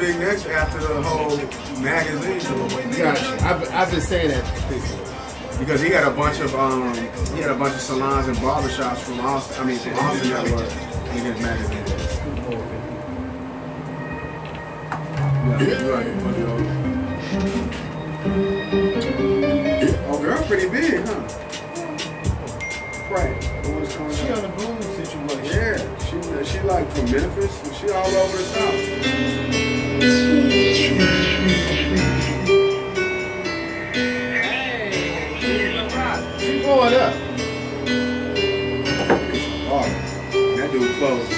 big next after the whole magazine. Gotcha. I've been saying that to people. Because he had a bunch of salons and barbershops from Austin. I mean, from Austin that were in his magazine. Yeah, you're right. Oh, girl, pretty big, huh? Right. She on the boom situation. Yeah, she like from Memphis, and she all over the South. What up? Oh, that dude closed.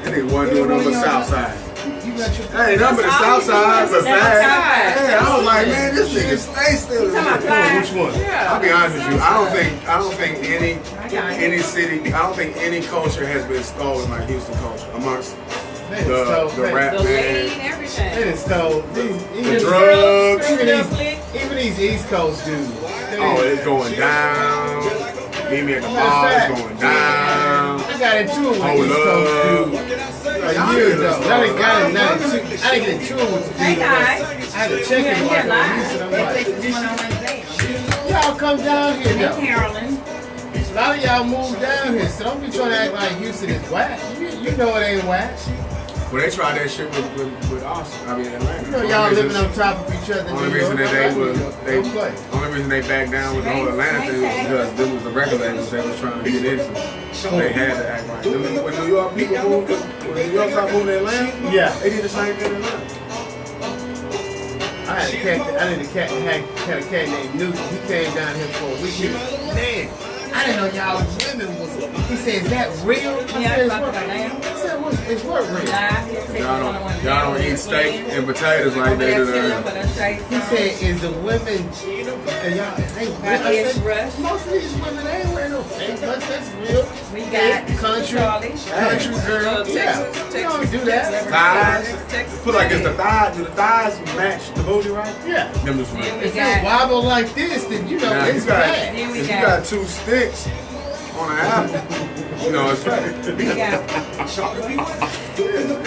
That ain't one doing number South Side. That ain't number the South Side, but bad. Yeah, I was like, man, this nigga stay still. Which one? I'll be honest with you. I don't think any city, I don't think any culture has been stolen like Houston culture amongst the rap the lean, everything. They done stole the drugs. Even these East Coast dudes. Oh, it's going down. Meet me at the bar, it's going down. I got into it with East Coast dudes a year ago. I didn't get into it with the dude. Hey guys. I had to check him like y'all come down here though. Carolyn. A lot of y'all moved down here, so don't be trying to act like Houston is whack. You know it ain't whack. Well, they tried that shit with Austin. I mean, Atlanta. You know y'all living on top of each other. Only reason that only reason they backed down with the whole Atlanta thing was because them was the record labels they was trying to get into. So they had to act like. When New York people moved, when New York started moving to Atlanta, yeah, they did the same thing in Atlanta. I had a cat named Newton. He came down here for a week. He was, man, I didn't know y'all women was. He said, "Is that real?" I said, "It's what real?" Y'all don't eat steak and potatoes like they do. He said, "Is the women y'all most of these women ain't wearing no fake butts. That's real. We got country girl. Yeah, they don't do that. Thighs. Put like it's the thighs. Do the thighs match the booty right? Yeah. Them just right. If you wobble like this, then you know it's bad. If you got two sticks on an apple, you know it's bad.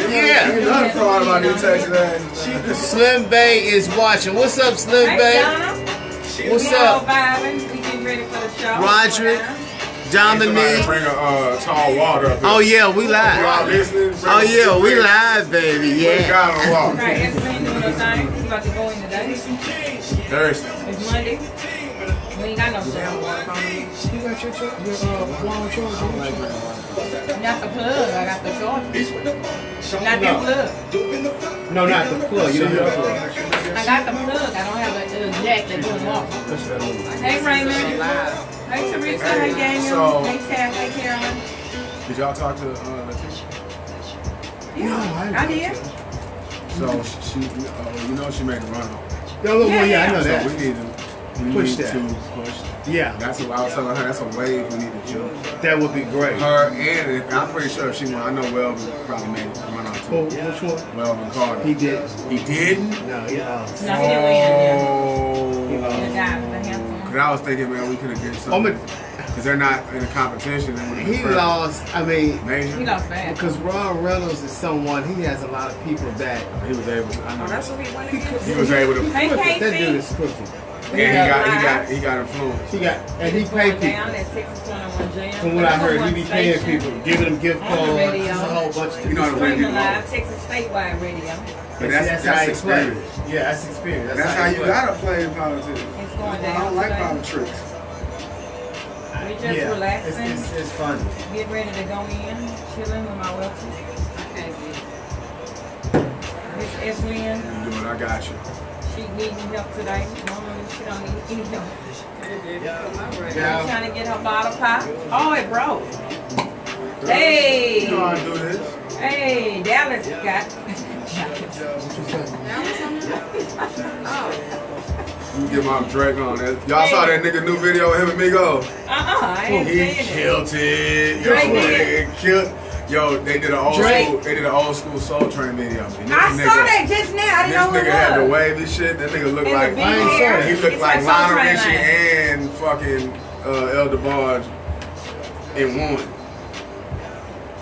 Yeah. Ain't nothing fraud about these Texas ass. Slim Bay is watching. What's up, Slim Bay? What's up? We getting ready for the show. Roderick, Dominique. Bring a tall water up here. Oh yeah, we live. Oh yeah, we live, baby. Yeah. Right, that's when doing those things. You about to go in today? Thursday. It's Monday. We ain't got no show. You got your long charge? Not the plug. I got the charge. Not the plug. No, not the plug. You don't have the plug. I got the plug. I don't have a jack that goes off. Hey Raymond. Hey Teresa. Hey Daniel. Hey Tab. Hey Carolyn. Did y'all talk to Letitia? Yeah, I did. So she, she made a run on. Yeah, I know that. So we need to push that. Yeah. That's what I was telling her. That's a wave we need to jump. That would be great. Her and I'm pretty sure if she won. I know Welvin probably made a run on too. Which one? Welvin Carter. He did. He didn't? No, he lost. No, he didn't win. Oh. The guy with the handsome. Because I was thinking, man, we could have get something. Because they're not in a competition. He lost. I mean, he lost bad. Because Ron Reynolds is someone. He has a lot of people that he was able to. I know. That's what he wanted. He was able to. That dude is crooked. And he got influence. He paid people. From what I heard, he be paying people, giving them gift cards, a whole bunch of. You know the radio. Live Texas statewide radio. But that's experience. Yeah, that's experience. That's how you gotta play in politics. It's going down. I don't like politics. We just relaxing. It's fun. Get ready to go in, chilling with my welches. Okay. Miss Lynn. You doing? I got you. She needing help today. Normally she don't need any help. Yeah. Trying to get her bottle pop. Oh, it broke. Hey. You know how to do this. Hey, Dallas got. Let me get my Drake on. Y'all saw that nigga new video of him and Migo? I ain't He saying killed it. Drake Yo, killed. Yo, they did an old school Soul Train video. And I saw that just now. I didn't know this who nigga had the it was. wavy shit. That nigga looked And like the big hair. he looked It's like like Soul Lionel Train Richie line. and fucking El DeBarge in one.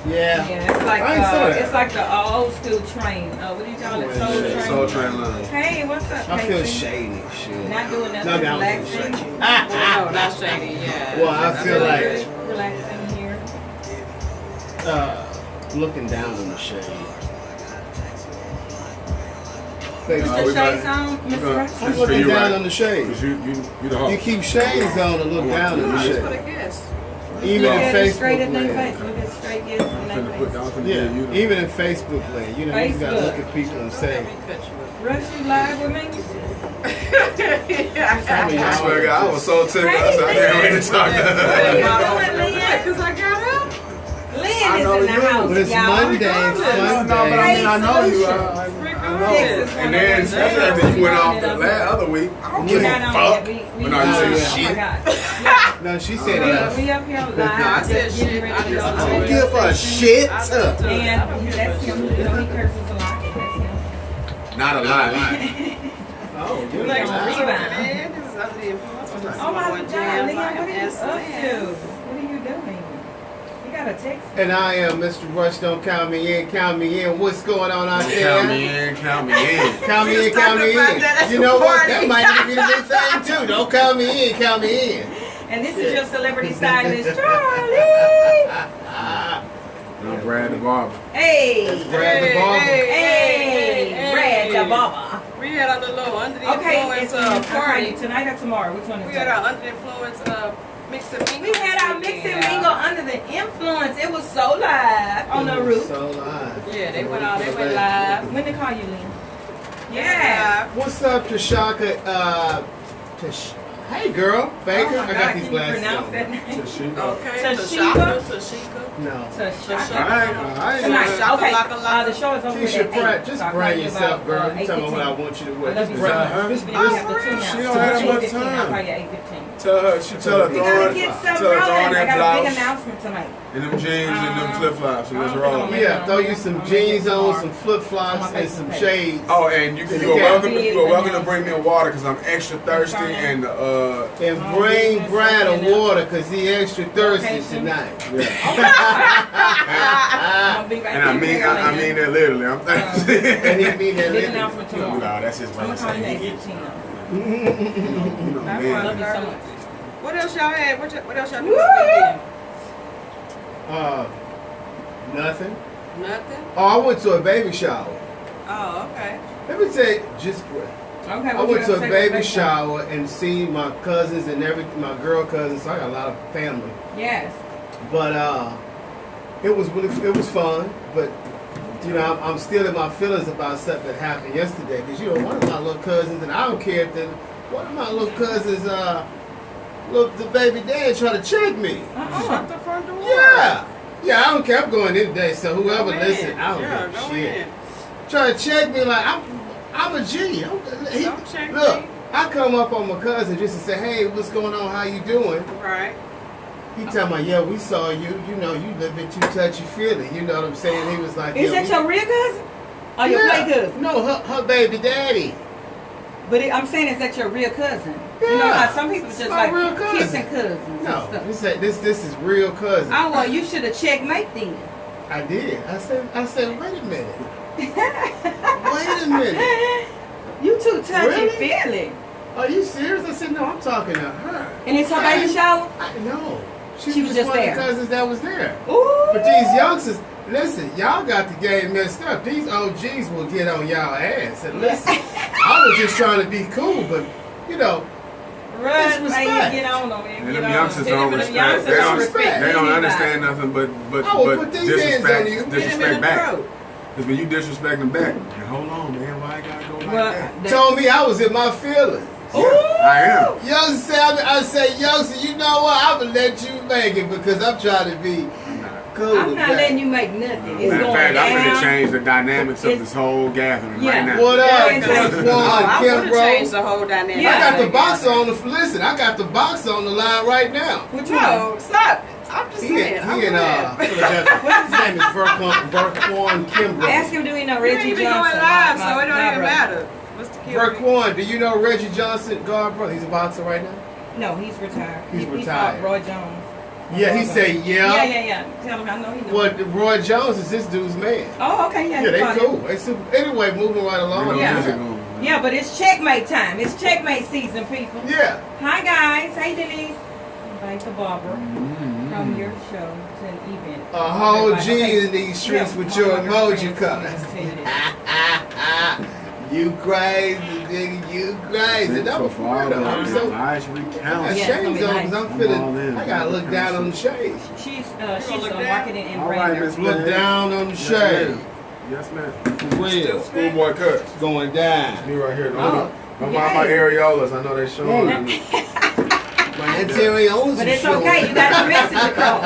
Yeah. Yeah, it's like I ain't saw that. it's like the old school train. What do you call it? Soul Train. Soul Train line. Hey, what's up? I feel Casey? shady. Shit. Not doing nothing. No, that was Relaxing. shady. No, not shady. Yeah. Well, I feel like Relaxing here. looking down on the shade. Put we your about- shades on, we Mr. gonna- Rex. I'm For looking you, down right? on the shade. Cause you the You host. keep shades on and look down on the Just shade. for the guests. Even Look in at it straight at Facebook their land. face. Look at straight yes in I'm their finna put face. down from Yeah, you. even in Facebook land, you know, you gotta Facebook. look at people and say, Rush, you live with me? I swear to God, I was so tickled. I said, I can't wait to talk to What her. are you doing, Lynn? Because I got up. Lynn I is know in the you. house, but it's y'all. Monday, it's fun No, but I day. mean, I know you. I know. Texas And then, especially after you went off the other week, I don't give We're a not on fuck. yet. But no, you Yeah. say Oh my shit. God. Yeah. No, she said We enough. we up here live. No, I said just getting shit. ready I to just go. don't I don't give a shit. And that's him. You know, he curses a lot. That's him. Not a lot. Oh, you're Like, like, rebound. Man, this is under the influence. Oh my God, jam. Leon, I what are you am up to? What are you doing? You got a text? and I am Mr. Rush. Don't count me in. Count me in. What's going on out there? Count me in, count me in. Count me in. We was Count me talking about in. that at You the know what? party. That might be the big thing too. Don't count me in. Count me in. And this is your celebrity stylist, Charlie. I'm Brad the Barber. Hey. Brad the Barber. Hey. Brad the Baba. We had our little under the Okay, influence it's party. tonight or tomorrow? Which one is We it? had our under the influence mix and mingle. We had our mix and mingle under the influence. It was so live on the roof. So live. Yeah, they went live. When they call you, Lynn? Yeah. What's up, Tashaka? Hey, girl. Baker. Oh my I God, got these can you glasses pronounce on. that name? Okay. Tashika? Tashika. No. Tashaka. Alright. Tonight. Okay. Laka. The show is over Keisha at Pratt, 8. just So I'll brand call you yourself, about, girl. You tell me what I 8:15. want you to I wear. love Just you brand so her. much. This video you have to tune out. She don't have that much 8:15. I'll time. call you at 8:15. Tell her, she tell her We throw gotta it, get tell some her throw rolling. on I that got a big blouse announcement tonight. and them jeans and them flip flops. So let's roll. Yeah, throw you some jeans on, some flip flops, and some shades. Oh, and you are welcome to bring me a water because I'm extra thirsty and And bring Brad a water because he extra thirsty tonight. and I mean that literally. I'm thirsty. And he mean that Big literally. announcement No, tomorrow. that's just what I'm I'm gonna call you at saying. 15. You know, I man. love you so much. What else y'all had? What else y'all do Woo! this Nothing. weekend? Nothing? Oh, I went to a baby shower. Oh, okay. Let me tell you, just Okay, I went to a baby shower and seen my cousins and my girl cousins. So I got a lot of family. Yes. But it was fun. But you know, I'm still in my feelings about something that happened yesterday. Because you know, one of my little cousins, and I don't care if one of my little cousins, the baby dad tried to check me. Shut the front door. Yeah, I don't care. I'm going in today. So whoever Go listen, in. I don't Yeah, give go a shit. in. Try to check me like I'm a G. Don't check Look, me. I come up on my cousin just to say, hey, what's going on? How you doing? Right. He tell me, yeah, we saw you. You know, you a little bit too touchy-feely. You know what I'm saying? He was like, Is yeah, that your real cousin? Or your play cousin? No, her baby daddy. But I'm saying, is that your real cousin? Yeah. You know how some people It's just my like real cousin. kissing cousins No, and stuff. this is real cousin. Oh, well, you should have checkmate then. I did. I said, wait a minute. Wait a minute. You too touchy Really? feely. Are you serious? I said, no, I'm talking to her. And it's her baby shower? No. She was just one there. of the cousins that was there. Ooh. But these youngsters, listen, y'all got the game messed up. These OGs will get on y'all ass. And listen, I was just trying to be cool, but, you know, Right, it's like respect. you get on them. And them youngsters don't Them respect. youngsters They don't respect They don't anybody. understand nothing but put these hands on you. disrespect back. Because when you disrespect them back, hold on, man, why I gotta go like that? Told me I was in my feelings. Yeah, I am. Youngster said, I say, youngster, you know what? I'm going to let you make it because I'm trying to be cool. I'm not letting you make nothing. It's Matter of going fact, I'm going down. to change the dynamics of this whole gathering Yeah. right now. What up, Yeah, Chris exactly. Juan, I Kim would have changed Bro? the whole dynamic. Yeah. I got the boxer on the, listen, I got the boxer on the line right now. Which one? No, stop. I'm just He saying. in I'm glad. Philadelphia. What's his name? Is Verquan Kimbrough. Ask him, do we know You Reggie ain't even Johnson? going live, so My it don't even brother. matter. Mr. Kim. Verquan, do you know Reggie Johnson, guard brother? He's a boxer right now. No, he's retired. He's He retired. fought Roy Jones. Yeah, he said Yeah. Tell him I know he knows. Well, Roy Jones is this dude's man. Oh, okay, yeah. Yeah, he they fought cool. him. They super. Anyway, moving right along. Yeah. music on. Yeah, but it's checkmate time. It's checkmate season, people. Yeah. Hi, guys. Hey, Denise. Invite the barber Mm-hmm. from your show to an event. A whole Everybody- G okay. in these streets Yeah, with my your girlfriend emoji told color. me to tell you that. You crazy, nigga. You crazy. That was for real, though. I'm so. nice I got recount. Yeah, it's gonna shades be on nice. because I'm I'm feeling. all in. I gotta look down on the shades. She's look a down? marketing and All right, brand. Miss Look Lynn. down on the Yes, shade. ma'am. Yes, ma'am. Will. Schoolboy cuts. Going down. Me right here. Oh. Don't mind my areolas. I know they showing. Mm. me. My interiors But are it's showing. okay. You got the message across.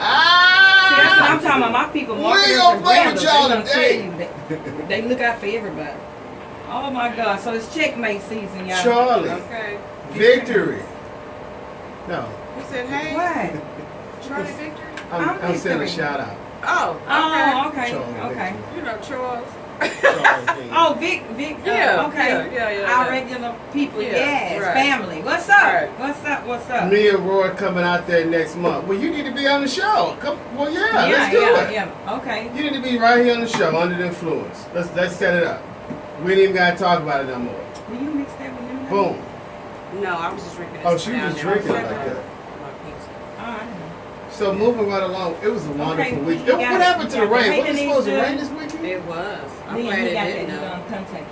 See, that's what I'm talking about. My people, We marketers gonna and play with branders, y'all they gonna tell today. you they look out for everybody. Oh my God! So it's checkmate season, y'all. Charlie. Okay. Victory. No. He said, hey, What? Charlie Victor. I'm I'm sending a Victory. shout out. Oh, Oh, okay, Charlie okay. Victory. You know Charles. Charlie Oh, Vic, Yeah, okay. yeah. Our regular people, Yeah, yes, right. family. What's up? Right. What's up? Me and Roy coming out there next month. Well, you need to be on the show. Come, well, yeah, let's do it. Yeah. Okay. You need to be right here on the show, Under the Influence. Let's set it up. We ain't even gotta talk about it no more. Will you mix that with lemonade? Boom. No, I was just drinking. Oh, this she was down just there. drinking I'm like sorry. that. My pizza. All right. So moving right along, it was a wonderful Okay, week. we What got- happened to we the got rain? the Was it supposed to Haitians, rain this weekend? It was. I'm Then glad you it got didn't. that though. contact.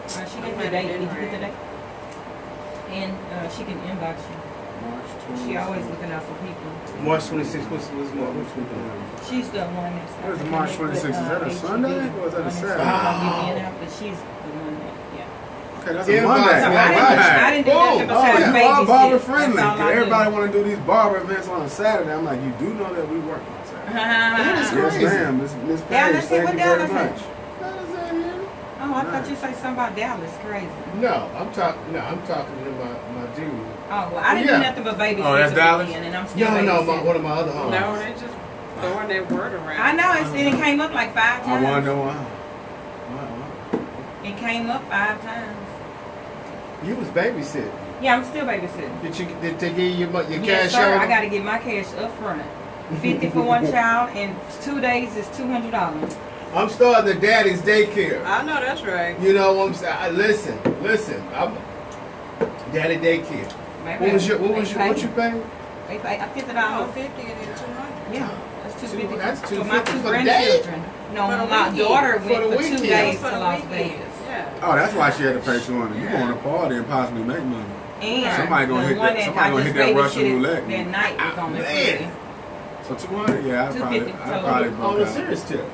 She I'm get the glad it date. Did didn't you get the rain. date? And she can inbox you. She always looking out for people. March 26th. Which weekend? She's the one that's. What is March 26th? Is that a Sunday or is that a Saturday? But she's the one that, yeah. Okay, that's Yeah, a Monday. but- So Yeah, I didn't do Boom. nothing Oh, besides you are babysit. barber friendly. That's all I do. Everybody want to do these barber events on a Saturday. I'm like, you do know that we work on Saturday. That's Yes, crazy. ma'am. Miss Dallas, Page, say thank what you very Dallas much. Oh, I thought you say something about Dallas. Crazy. No, I'm talking to my dude. Oh, well, I didn't Yeah. do nothing but babysit. Oh, that's the Dallas? weekend, and I'm still No, babysitting. one of my other homies. No, they just throwing that word around. I know, it came up like 5 I times. wonder why. It came up 5 times. You was babysitting. Yeah, I'm still babysitting. Did they give you your Yes, cash sir. out? I got to get my cash up front. 50 for one child, and 2 days is $200. I'm starting the daddy's daycare. I know that's right. You know what I'm saying? Listen. I'm daddy daycare. What you paying? They pay $50. Oh, 50 and then 200. Yeah, that's $250. That's for my $250 2 for the day? grandchildren. No, For the my weekend. daughter For went the for 2 weekend. days For to the Las weekend. Vegas. Yeah. Oh, that's why she had to pay 200. You going to party and possibly make money. And Somebody gonna the hit one that- somebody I gonna just hit that Russian babysitted roulette. That night was on the Man. free. So 200? Yeah, I probably $250. On broke a out. serious tip.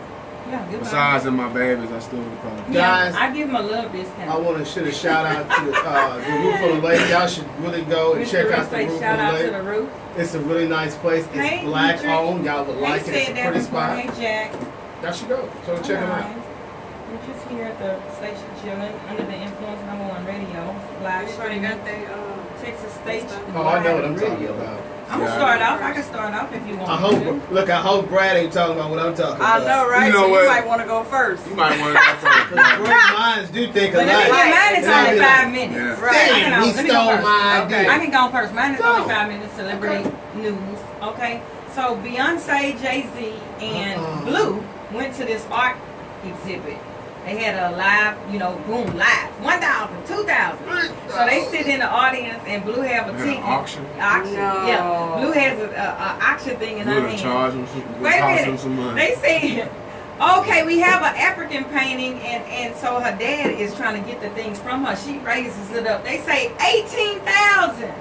Yeah, good Besides in my babies, I still would probably. yeah, Guys, I give them a little discount. I want to shoot a shout out to the Roof on the Lake. Y'all should really go and Mr. check Roof out the say Roof shout on out the to Lake. the roof. It's a really nice place. It's Hey, black Dietrich. owned. Y'all would like They it. It's said a that pretty before. spot. Hey, Jack. Y'all should go. So check them out. We're just here at the station chilling under the influence #1 radio. Live Everybody streaming. got their Texas State. Oh, I know what I'm Radio. talking about. I'm gonna start off. I can start off if you want. I me to. hope. I hope Brad ain't talking about what I'm talking I about. know, right? You know so what? you might want to go first. You might want to go first. Great minds do think But let me alike. get mine. It's And I'll only be 5 like, minutes. Yeah. Right. I can Damn, he let me go stole first. my Okay. idea. I can go first. Mine is only Go. 5 minutes. Celebrity news. Okay. So Beyonce, Jay-Z, and Blue went to this art exhibit. They had a live, boom, live. 1,000, 2,000. So they sit in the audience and Blue have a Yeah, ticket. auction. Auction. No. Yeah. Blue has a auction thing in her We'll hand. charge them some, Wait a cost minute. them some money. They said, okay, we have an African painting, and so her dad is trying to get the things from her. She raises it up. They say 18,000.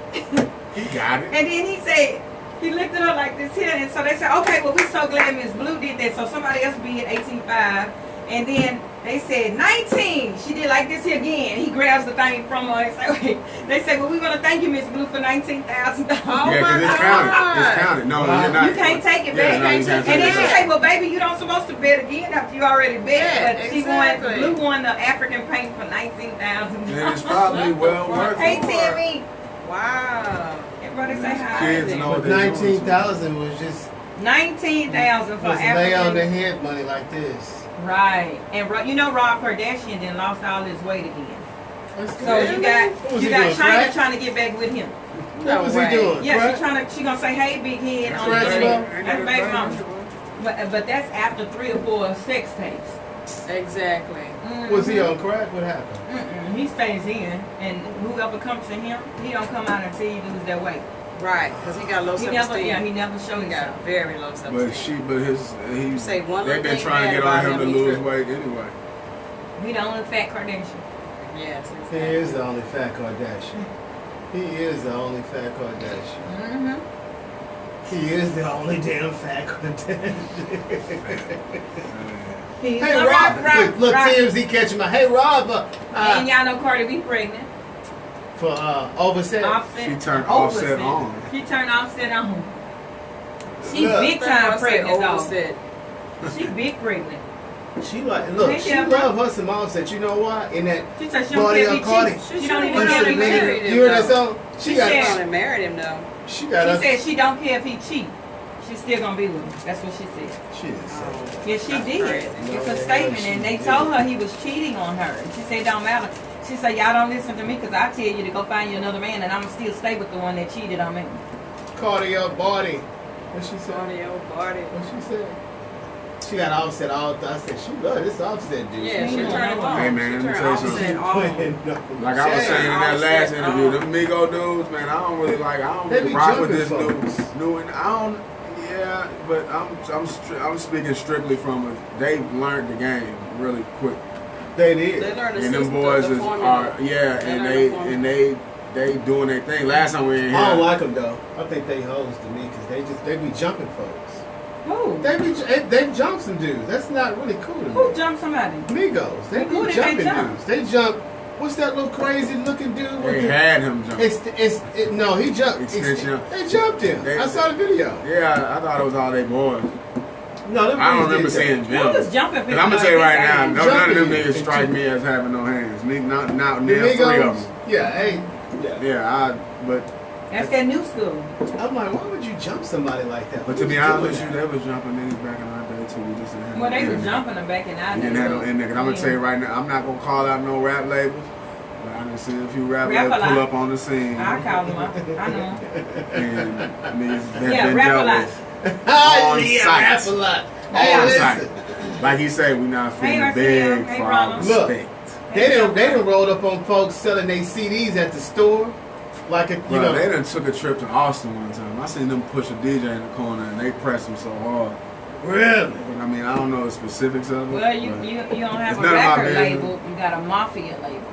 He got it. And then he said, he looked at her like this here, and so they said, okay, well, we're so glad Miss Blue did that, so somebody else bid 18.5. And then they said 19. She did like this here again. He grabs the thing from her and say, wait. They said, well, we're going to thank you, Miss Blue, for $19,000. Oh Yeah, my because it's God. counted. It's counted. No, you're not. You can't take it Yeah, back. no, you can't And take then it she back. said, well, baby, you don't supposed to bet again after you already bet. Yeah, but she exactly. won, Blue won the African paint for $19,000. And it's probably well worth Hey, it. Timmy. Wow. It bro, they say how Kids is know it? what they're doing. 19,000 was just 19,000 for was lay on the African. head money like this. Right. And you know Rob Kardashian then lost all his weight again. That's So you got What was you he got doing, China crack? trying to get back with him. What was he way. doing? Yeah, Crack? she gonna say, hey, big head on the Crack internet. smoke? That's baby mama. But that's after 3 or 4 sex tapes. Exactly. Was he on crack? What happened? Mm-mm. He stays in, and whoever comes to him, he don't come out until he lose that weight. Right, because he got low He self-esteem. never showed He got himself. very low self-esteem. But he Say one they've little been thing trying to bad get on about him to him, lose he's weight anyway. He the only fat Kardashian. Yes, He exactly. is the only fat Kardashian. He is the only fat Kardashian. Mm-hmm. He is the only damn fat Kardashian. He's Hey a Rob, look, Rob. TMZ catching my. Hey Rob, And y'all know Cardi B pregnant. for Offset. Offset. She turned Offset on. She turned Offset on. She Look. big time pregnant though. Overset. She big pregnant. She look, Hey, she Deborah. love her some Offset. You know why? In that She said she don't Cardi care on if Cardi. he cheat. She She don't should've even care if he married cheat. him. You heard that song? She She got. said- She only married him though. She got She us. said she don't care if he cheat. She's still gonna be with him. That's what she said. She didn't say that. Yeah, she That's did. crazy. It's No, a statement, she and they did. told her he was cheating on her. And she said, it don't matter. She said, y'all don't listen to me because I tell you to go find you another man, and I'm going to still stay with the one that cheated on me. Cardi up body. What she said? Audio party. What she said? She got Offset all. I said she love this Offset dude. Yeah, she turned him on. Hey, man, She let me turned tell you Offset something. on. Like I was saying in that Offset, last interview, them oh. Migo dudes, man, I don't really like. I don't They really be rock with jumping this folks. new. And I don't. Yeah, but I'm speaking strictly from they learned the game really quick. They They did. learned the And them system, boys the is formula. yeah, They and learned they the formula. and they doing their thing. Last time we were in here, I don't like them though. I think they hoes to me because they be jumping folks. Who? They jump some dudes. That's not really cool to me. Who jumped somebody? Migos. They Who be did they jumping jump? dudes. They jump. What's that little crazy looking dude? with they the- had him jump. No, he jumped. Extension. They jumped him. They- I saw the video. Yeah, I thought it was all they boys. No, them I don't dudes remember did seeing that. Who was them. jumping Cause I'm gonna tell you right now, none of them Jumping. niggas strike me as having no hands. Not The near 3 of Migos. them. Yeah, hey. Yeah. Yeah, but That's that new school. I'm like, why would you jump somebody like that? But to be honest with you, they was jumping niggas back in our day too. We just didn't have Well, no they end. was jumping them back in our We day. didn't have no end nigga. I'm gonna tell you right now, I'm not gonna call out no rap labels. But I done seen a few rap labels Rap-a-lot. pull up on the scene. I call them up. I know. And niggas have Yeah, been rap a dealt lot. with. Oh, On yeah, site. rap a lot. On Hey, site. listen. Like he said, we not Hey, feeling Marcel. big Hey, for our Ronald. Look. respect. They done rolled up on folks selling their CDs at the store. Like, you Bro, know. they done took a trip to Austin one time. I seen them push a DJ in the corner and they pressed him so hard. Really? But I mean, I don't know the specifics of it. Well, you but don't have it's a none of my record business. label. You got a mafia label.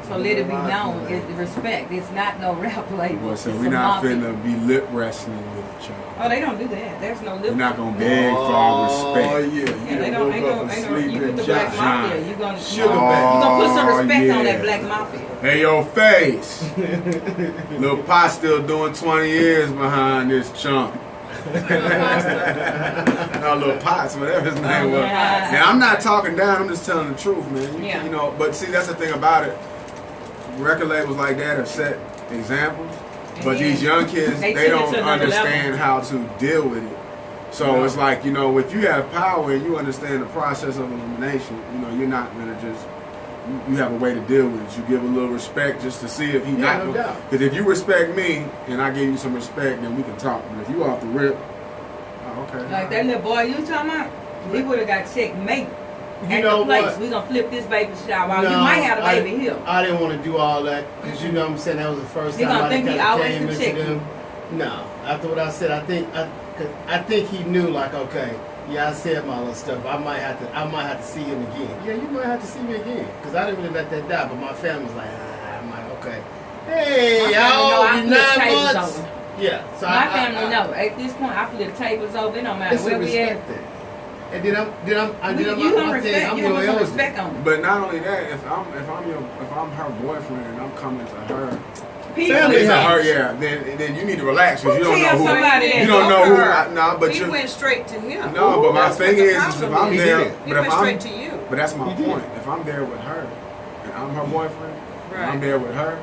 So let it be known. It's the respect. It's not no rap label. Boy, so It's we a not mafia. finna be lip wrestling with each other. Oh, they don't do that. There's no lip. We're not gonna beg for our respect. Oh, yeah. Yeah, You they done don't. woke Ain't up no. and Ain't no. You sleep with in the black Josh. mafia. You gonna. Sugar you back. gonna put some respect on yeah. that black mafia. Hey, your face. Lil Pot still doing 20 years behind this chunk. No, Lil Potts, whatever his name was. Yeah. And I'm not talking down, I'm just telling the truth, man. Yeah. You know, but see, that's the thing about it. Record labels like that have set examples, but Yeah. these young kids, They they took it don't to another understand how to deal with it. So No. it's like, you know, if you have power and you understand the process of elimination, you know, you're not gonna just, you have a way to deal with it. You give a little respect just to see if he Yeah, not no doubt. because if you respect me and I give you some respect, then we can talk. But if you off the rip, oh, okay. Like that little boy you talking about, he would have got checkmate You at know the place. what? We gonna flip this baby shower. No, You might have a baby here. I didn't want to do all that because you know what I'm saying, that was the first He time gonna I think he kinda always came can into check them. No, after what I said, I think he knew, like, okay, yeah, I said my little stuff. I might have to see him again. Yeah, you might have to see me again because I didn't really let that die. But my family was like, I'm like, okay, hey, My family how know old? I You flip 9 tables months? over. Yeah, so My family know. At this point, I flip tables over. It don't matter It's a where we at. respect thing. And then I'm You gonna respect. You gonna put some respect on. But not only that, if I'm her boyfriend and I'm coming to her, People Family to house. her, yeah, then you need to relax because you don't know tell who. somebody that You don't know who. No, but He you. went straight to him. No, but my That's thing what the is if problem I'm is. there, did. He but if went I'm, straight to you. but that's my He did. point. If I'm there with her, and I'm her boyfriend, and I'm Right. there with her,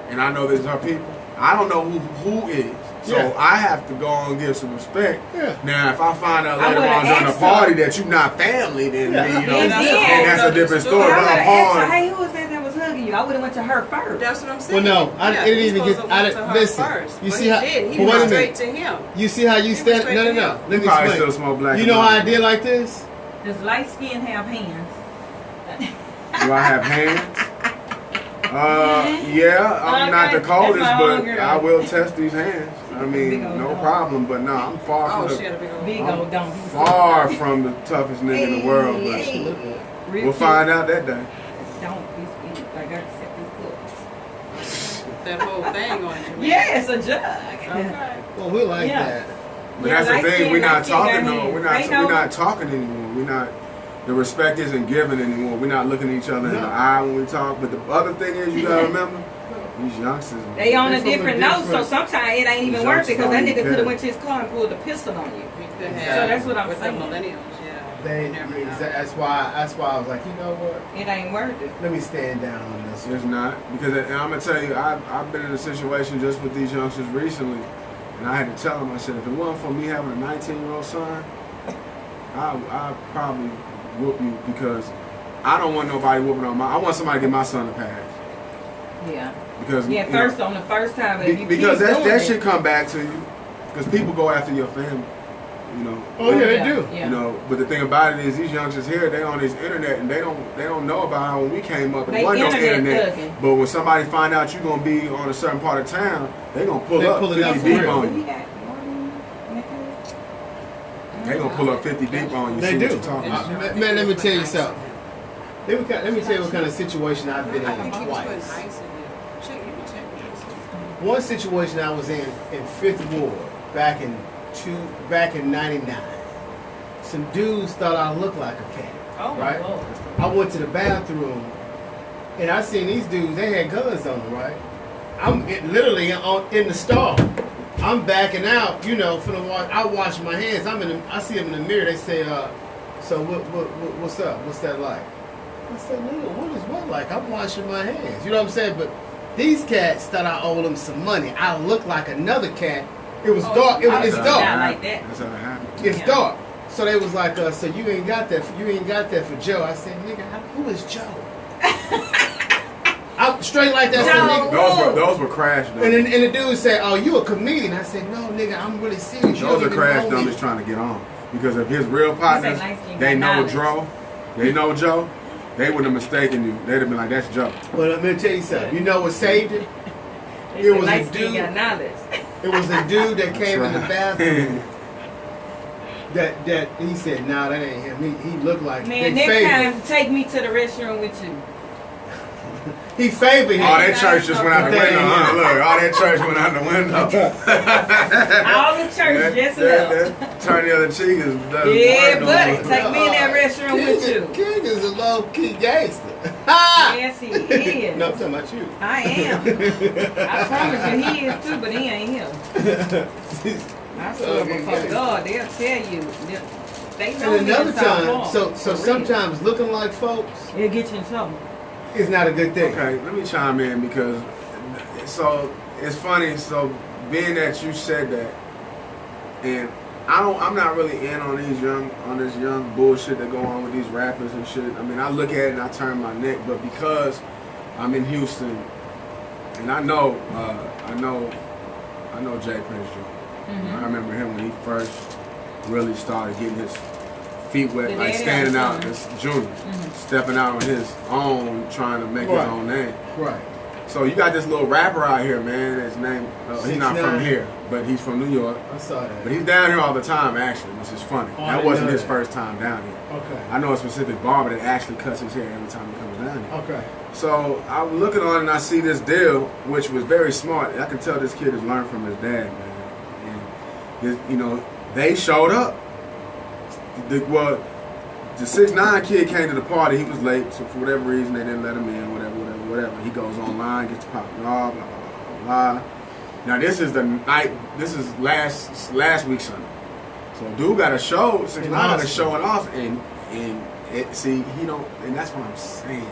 and I know this is her people, I don't know who is. So Yeah. I have to go on and give some respect. Yeah. Now, if I find out I later would've on during the asked party her. that you're not family, then Yeah. you know, And and then- that's a different story. I But would have asked her, upon hey, who was that was hugging you? I would have went to her first. That's what I'm Well, saying. no, I Yeah, didn't he's even supposed get. to I went to didn't her listen. first, You but see he how? did. He But went wait a straight minute. to him. You see how you He stand? went No, straight no, to no. him. Let you me probably explain. still smoke black. You and know how I white. did like this? Does light skin have hands? Do I have hands? Yeah, I'm not the Okay, coldest, that's my but homegirl. I will test these hands. I Big mean, old no dog. problem. But no, I'm far Oh, from she had the a big old. Big I'm old donkey. far from the toughest nigga in the world. But Real we'll cute. find out that day. Don't be sweet. I got to set this cup. That whole thing on you. Yeah, it's a jug. Okay. Well, we like Yeah. that. But Yeah, that's the light thing. skin, We're not light skin got talking no. hands. We're Ain't not. no- We're not talking anymore. We're not. The respect isn't given anymore. We're not looking at each other in the No. eye when we talk. But the other thing is, you gotta remember, these youngsters. They on They a from a different note, so different- sometimes it ain't even These worth it because that youngsters nigga could don't have went to his car and pulled a pistol on you. We could So have. that's what I'm with saying. the millennials, yeah. They, You never know. that's why I was like, you know what? It ain't worth it. Let me stand down on this. It's not because and I'm gonna tell you, I've been in a situation just with these youngsters recently, and I had to tell them. I said, if it wasn't for me having a 19-year-old son, I probably whoop you because I don't want nobody whooping on my. I want somebody to give my son a pass Yeah. because Yeah, you know, first on the first time. If you because keep doing that it, should come back to you because people go after your family, you know. Oh yeah, they do. Yeah. You know, but the thing about it is these youngsters here, they on this internet and they don't know about how when we came up, it They wasn't no internet internet. thugging. But when somebody find out you're gonna be on a certain part of town, they gonna pull They up pull it out 50 for deep real. on What you. he got? Morning necklace? They gonna pull up 50 deep on you. They see do. what you're talking about. Man, let me tell you something. Let me tell you what kind of situation I've been I in think he was putting twice. ice in there. Check, you can check this. One situation I was in Fifth Ward back in '99. Some dudes thought I looked like a cat. Oh, my Right? Lord. I went to the bathroom and I seen these dudes. They had guns on them, right? I'm literally in the stall. I'm backing out, you know, for the wash. I wash my hands. I see them in the mirror. They say, "So what's up? What's that like?" I said, "Nigga, what is what like? I'm washing my hands." You know what I'm saying? But these cats thought I owed them some money. I looked like another cat. It was dark. It's Not dark. like that. That's how it happened. It's Yeah. dark. So they was like, so you ain't got that. You ain't got that for Joe. I said, nigga, who is Joe? I'm straight like that. I said, nigga. Those were crash And dummies. then the dude said, "Oh, you a comedian?" I said, "No, nigga, I'm really serious. You Those don't are even crash know me." dummies trying to get on. Because if his real partners, light-skinned they know knowledge. Joe, they know Joe, they would have mistaken you. They'd have been like, that's Joe. But I'm gonna tell you something. You know what saved it? They It say was a light skin dude. got knowledge. It was a dude that came in the That's right. bathroom. That he said, "Nah, that ain't him. He looked like Man, they next favored. time, take me to the restroom with you. He favored him." All that church just went out the window, huh? Look, all that church went out the window. All the church just left. that turn the other cheek is Yeah, no buddy, more. take me in that restroom with you. King is a low key gangster. Ha! Yes, he is. No, I'm talking about you. I am. I promise you, he is too, but he ain't him. I swear before God, they'll tell you. They know And me another in South time, Florida. so For real. sometimes looking like folks It'll get you in trouble. is not a good thing. Okay, let me chime in because so it's funny. So being that you said that, and I'm not really in on this young bullshit that go on with these rappers and shit. I mean, I look at it and I turn my neck, but because I'm in Houston, and I know Jay Prince Jr. I remember him when he first really started getting his feet wet, The like daddy standing on out the as junior, stepping out on his own, trying to make his Right. own name. Right. So you got this little rapper out here, man. His name, he's not 6ix9ine. from here, but he's from New York. I saw that. But he's down here all the time, actually, which is funny. Oh, I That didn't wasn't know his that. first time down here. Okay. I know a specific barber that actually cuts his hair every time he comes down here. Okay. So I'm looking on and I see this deal, which was very smart. I can tell this kid has learned from his dad, man. And you know, they showed up. The 6ix9ine kid came to the party. He was late, so for whatever reason they didn't let him in. Whatever. He goes online, gets to pop blah blah blah blah blah. Now this is the night. This is last week Sunday. So dude got a show. 6ix9ine is showing off, and he don't. And that's what I'm saying.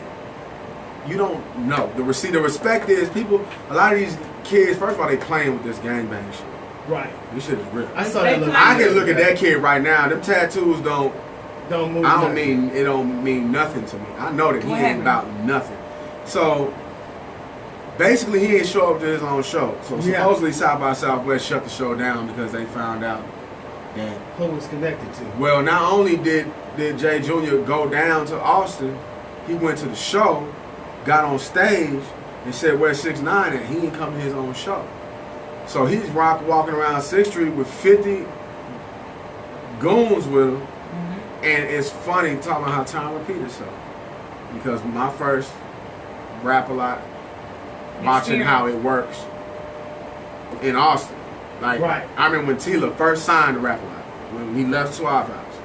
you don't know. The respect is people. A lot of these kids, first of all, they playing with this gangbang shit. Right. This shit is real. I saw that. I can look at that kid right now. Them tattoos don't move. I don't mean it don't mean nothing to me. I know that he ain't about nothing. So basically, he ain't show up to his own show. So supposedly, South by Southwest shut the show down because they found out that who was connected to. Well, not only did Jay Jr. go down to Austin, he went to the show, got on stage, and said, "Where's 6ix9ine at?" He didn't come to his own show. So he's walking around 6th Street with 50 goons with him. And it's funny talking about how time repeats itself. Because my first Rap-A-Lot, watching how it works in Austin. Like, I remember when Tila first signed to Rap-A-Lot, when he left Suave House.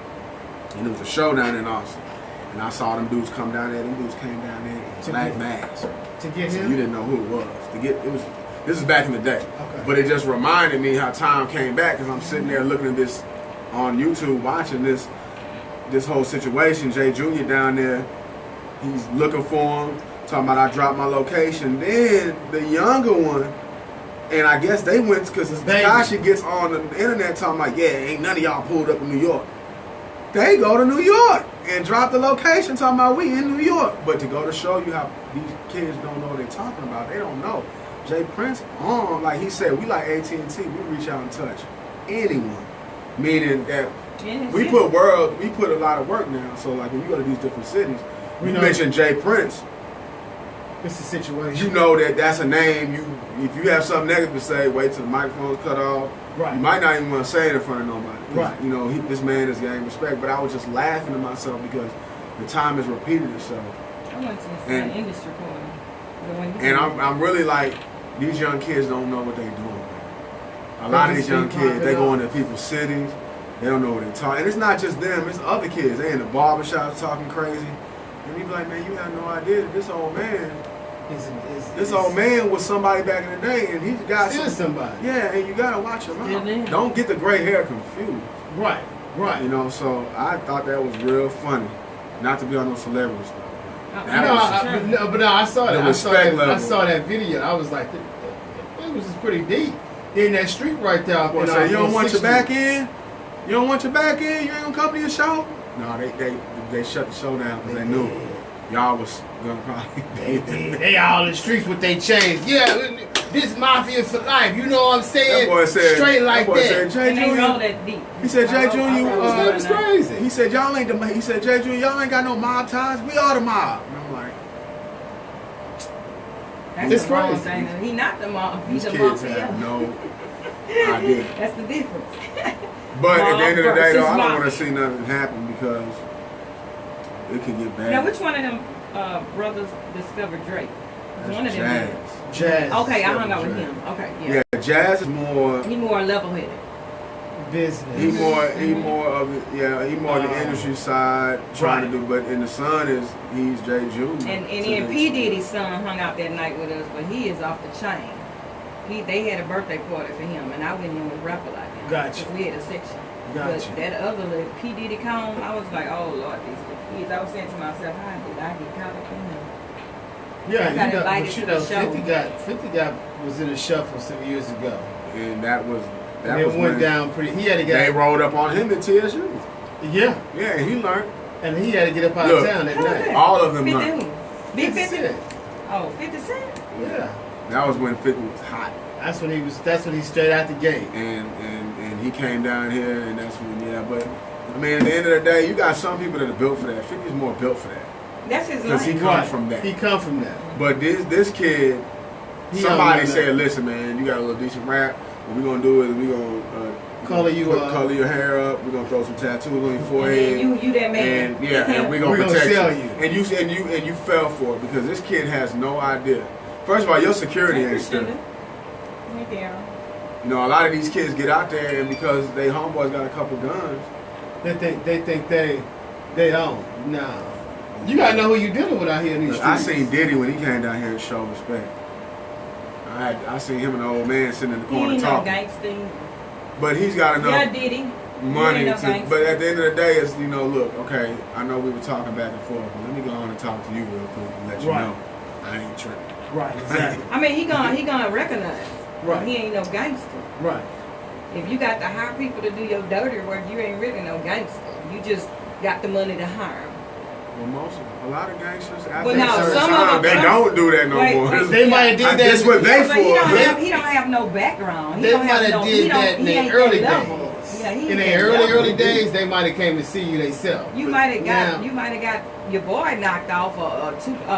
And it was a showdown in Austin. And I saw them dudes come down there. Them dudes came down there in black masks. To get so him? You didn't know who it was. This is back in the day. Okay. But it just reminded me how time came back because I'm sitting there looking at this on YouTube, watching this whole situation. Jay Jr. down there, he's looking for him, talking about I dropped my location. Then the younger one, and I guess they went because Takashi gets on the internet talking about, yeah, ain't none of y'all pulled up in New York. They go to New York and drop the location talking about we in New York. But to go to show you how these kids don't know what they're talking about, they don't know. Jay Prince, like he said, we like AT&T, we reach out and touch anyone. Meaning that we put a lot of work now. So like when you go to these different cities, you mention Jay Prince. It's a situation. You know that's a name. If you have something negative to say, wait till the microphone's cut off. Right. You might not even want to say it in front of nobody. Right. You know, this man is getting respect. But I was just laughing to myself because the time has repeated itself. I went to the industry party. And I'm really like, these young kids don't know what they're doing. A lot of these young kids, they go into people's cities. They don't know what they're talking. And it's not just them, it's other kids. They in the barbershops talking crazy. And you be like, man, you have no idea that this old man, old man was somebody back in the day, and he's got somebody. Yeah, and you gotta watch him out. Don't get the gray hair confused. Right. You know, so I thought that was real funny. Not to be on no celebrity stuff. I saw that. I saw that video. I was like, it was pretty deep. In that street right there. So you don't want your back in? You don't want your back in? You ain't gonna come to your show? No, they shut the show down because they knew y'all was gonna probably. They all in the streets with their chains. Yeah, this mafia for life. You know what I'm saying? That boy said straight like that. Said, Jay Jr. He said, Jay Jr. That was crazy. He said, y'all ain't the. He said, Jay Jr. Y'all ain't got no mob ties. We are the mob. And I'm like, that's the wrong thing. He not the mob. He's the mafia. Have no idea. That's the difference. But at the end of the day, though, I don't want to see nothing happen because it could get bad. Now, which one of them brothers discovered Drake? One of them. Jazz. Okay, I hung out with him. Okay, yeah. Yeah, Jazz is more. He more level-headed. Business. He more of the industry side trying to do. But in the Sun he's Jay Jr. And then P Diddy's son hung out that night with us, but he is off the chain. They had a birthday party for him, and I went in with Rap-A-Lot. Gotcha. We had a section. Gotcha. But that other little P Diddy cone, I was like, oh Lord, these little kids. I was saying to myself, how did I get caught up in them? Yeah, but 50 was in a shuffle some years ago, and that was went down pretty. He had to get. They rolled up on him at TSU. Yeah, and he learned. And he had to get up out of town that night. All of them learned. Big 50. Oh, 50 Cent. Yeah. That was when 50 was hot. That's when he straight out the gate. And he came down here, and that's when but I mean, at the end of the day, you got some people that are built for that. 50's more built for that. That's his life. Because he comes from that. He come from that. But this kid, somebody said, listen, man, you got a little decent rap. What we're gonna do is we're gonna color your hair up. We're gonna throw some tattoos on your forehead. You that man. And and we're gonna protect sell you. And you fell for it because this kid has no idea. First of all, your security ain't still. You know, a lot of these kids get out there and because they homeboys got a couple guns, they think they own. Nah. You gotta know who you dealing with out here in these streets. I seen Diddy when he came down here and showed respect. I seen him and the old man sitting in the corner talking. Gangster. But he's got enough money to. But at the end of the day, it's look, okay, I know we were talking back and forth, but let me go on and talk to you real quick and let you know. I ain't tripping. Right, exactly. I mean, he gonna recognize. Right. He ain't no gangster. Right. If you got to hire people to do your dirty work, you ain't really no gangster. You just got the money to hire 'em. Well, a lot of gangsters, after Well, no, a certain some of time, them- they don't do that no Wait, more. wait, They might have did that. That's what they Yeah, but for. he don't have no background. He They don't might have have no. did He don't. that in He the ain't early that level. days. Yeah, he In ain't the that early level. days, they might have came to see you themselves. You might have got your boy knocked off or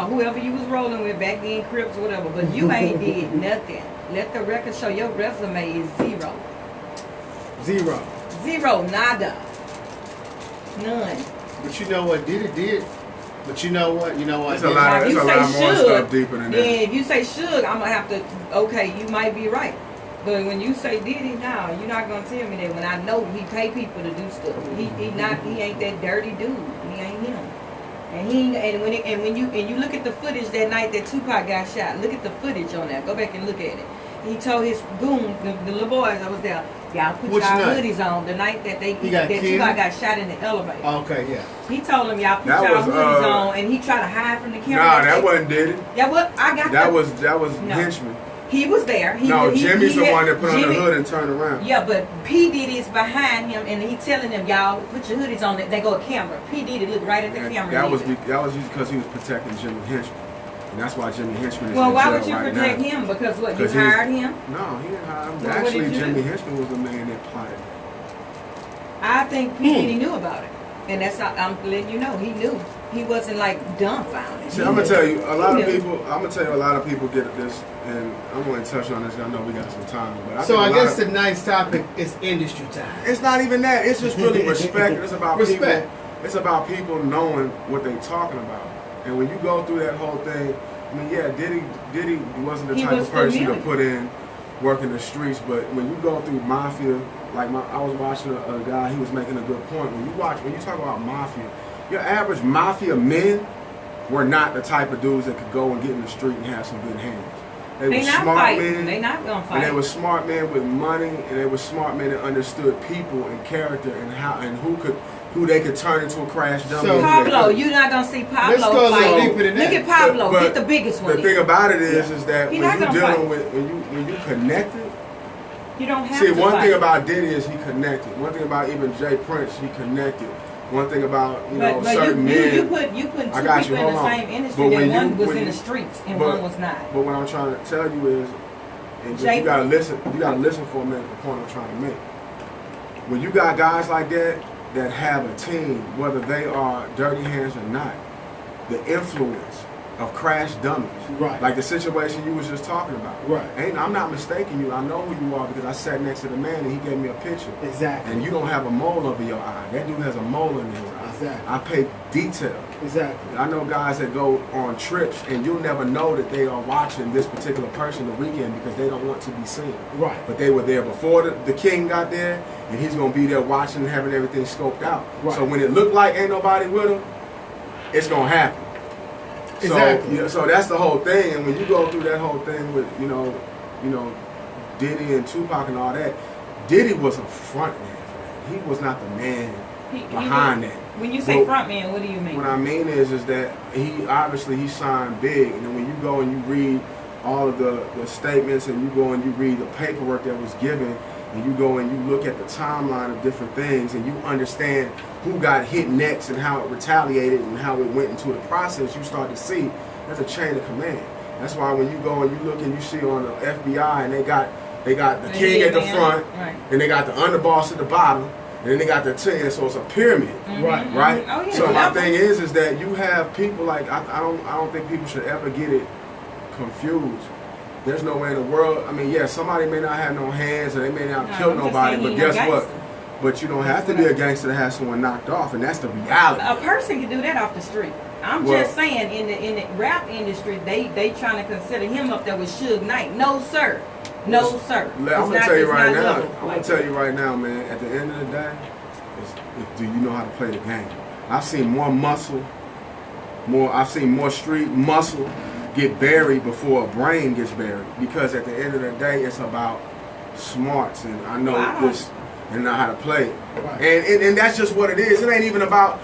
whoever you was rolling with back then, Crips or whatever. But you ain't did nothing. Let the record show your resume is zero. Zero, nada, none. But you know what? Did. But you know what? It's a lot. If It's you a say lot more Suge, stuff deeper than then that. if you say Suge, I'm gonna have to. Okay, you might be right. But when you say Diddy, now you're not gonna tell me that. When I know he pay people to do stuff, he ain't that dirty dude. He ain't him. And when you look at the footage that night that Tupac got shot, look at the footage on that. Go back and look at it. He told his goons, the little boys that was there, y'all put Which y'all night? hoodies on the night that got killed? Tupac got shot in the elevator. Okay, yeah. He told them y'all put That y'all was, hoodies on, and he tried to hide from the camera. Nah, that wasn't Diddy. Yeah, what I got. That was No. Henchman. He was there. Jimmy's the had- one that put on Jimmy- the hood and turned around. Yeah, but P Diddy's behind him, and he telling them, y'all put your hoodies on. They go a camera. P Diddy looked right at the camera. That was because he was protecting Jimmy Henchman, and that's why Jimmy Henchman is Well, in why jail would you right protect now. him? Because what, you 'Cause he's- hired him? No, he didn't hire him. Well, what Actually, did you Jimmy do? Henchman was the man that plotted. I think P Diddy knew about it, and that's how I'm letting you know he knew. He wasn't like dumbfounded. See, He I'm gonna knew. tell you, a lot of He knew. people. I'm gonna tell you, a lot of people get this, and I'm going to touch on this. 'Cause I know we got some time, but So I think a lot guess of- tonight's topic is industry time. it's not even that. It's just really respect. It's about Respect. people. It's about people knowing what they're talking about. And when you go through that whole thing, I mean, yeah, Diddy wasn't the He type was of person to familiar. put in work in the streets. But when you go through mafia, like I was watching a guy. He was making a good point. When you talk about mafia, your average mafia men were not the type of dudes that could go and get in the street and have some good hands. They They were not smart fighting. men. They not gonna And they fight. were smart men with money, and they were smart men that understood people and character and how and who they could turn into a crash dummy. So- and who they Pablo, couldn't. you're not gonna see Pablo Let's go a little fight. deeper than that. Look at Pablo. But Get the biggest one. The thing about it is that He when not you're gonna dealing fight. with when you connected. You don't have See, to one fight. thing about Diddy is he connected. One thing about even Jay Prince, he connected. One thing about But certain men. you put I two got people you. in the Hold on. same industry But that when one you- was when in you- the streets and but- one was not. But what I'm trying to tell you is, and Jay- you gotta listen. You gotta listen for a minute. The point I'm trying to make. When you got guys like that have a team, whether they are dirty hands or not, the influence of crash dummies, Right. like the situation you was just talking about. Right. I'm not mistaking you. I know who you are because I sat next to the man and he gave me a picture. Exactly. And you don't have a mole over your eye. That dude has a mole in his eye. Exactly. I pay detail. Exactly. I know guys that go on trips and you'll never know that they are watching this particular person the weekend because they don't want to be seen. Right. But they were there before the king got there, and he's gonna be there watching and having everything scoped out. Right. So when it looked like ain't nobody with him, it's gonna happen. Exactly. So, yeah, so that's the whole thing. And when you go through that whole thing with Diddy and Tupac and all that, Diddy was a front man for that. He was not the man behind that. When you say Well, front man, what do you mean? What I mean is that he signed big, and then when you go and you read all of the statements and you go and you read the paperwork that was given, and you go and you look at the timeline of different things, and you understand who got hit next and how it retaliated and how it went into the process, you start to see there's a chain of command. That's why when you go and you look and you see on the FBI and they got the king at the front, Right. and they got the underboss at the bottom, and then they got the 10, so it's a pyramid. Right. Right. Oh, yeah, So my levels. thing is that you have people like I don't think people should ever get it confused. There's no way in the world. I mean, yeah, somebody may not have no hands or they may not No, kill I'm just nobody, saying but he no guess what? gangster. But you don't have to be a gangster to have someone knocked off, and that's the reality. A person can do that off the street. I'm Well- just saying, in the rap industry, they trying to consider him up there with Suge Knight. No, sir. No, sir. I'm It's gonna not- tell you it's right not now. level I'm like gonna tell you right now, man. At the end of the day, do you know how to play the game? I've seen more muscle, I've seen more street muscle get buried before a brain gets buried. Because at the end of the day, it's about smarts, and I know Wow. this and know how to play it. Right. And that's just what it is. It ain't even about.